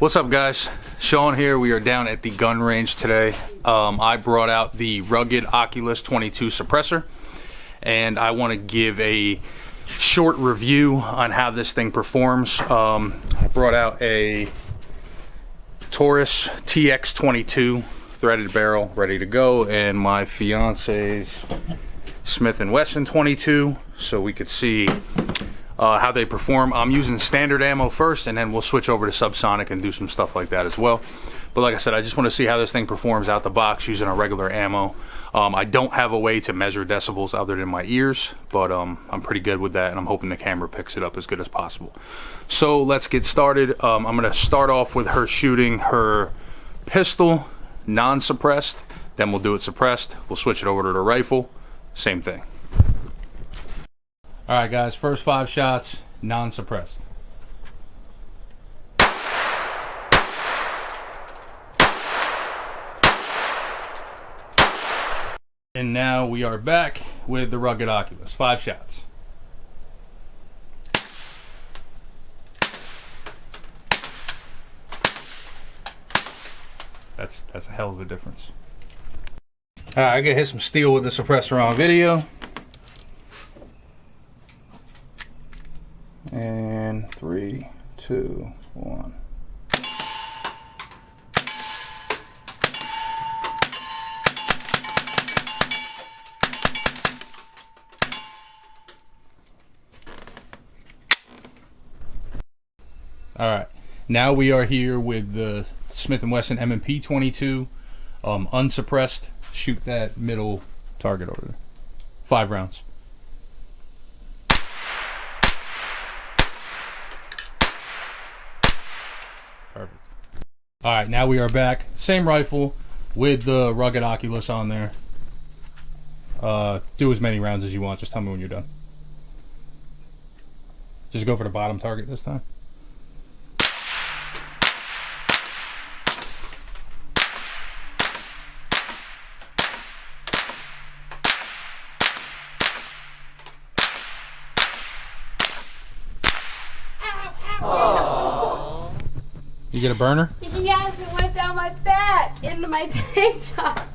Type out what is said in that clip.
What's up, guys? Sean here. We are down at the gun range today. I brought out the rugged Oculus 22 suppressor, and I want to give a short review on how this thing performs. I brought out a Taurus TX22 threaded barrel ready to go, and my fiance's Smith & Wesson 22, so we could see how they perform. I'm using standard ammo first, and then we'll switch over to subsonic and do some stuff like that as well. But like I said, I just want to see how this thing performs out the box using a regular ammo. I don't have a way to measure decibels other than my ears, but I'm pretty good with that, and I'm hoping the camera picks it up as good as possible. So let's get started. I'm going to start off with her shooting her pistol non-suppressed, then we'll do it suppressed. We'll switch it over to the rifle, same thing. All right, guys, first 5 shots, non-suppressed. And now we are back with the rugged Oculus. 5 shots. That's a hell of a difference. All right, I gotta hit some steel with the suppressor on video. And 3, 2, 1. All right, now we are here with the Smith & Wesson M&P 22, unsuppressed. Shoot that middle target over there. 5 rounds. Perfect. All right, now we are back. Same rifle with the rugged Oculus on there. Do as many rounds as you want. Just tell me when you're done. Just go for the bottom target this time. You get a burner? Yes, it went down my back into my tank top.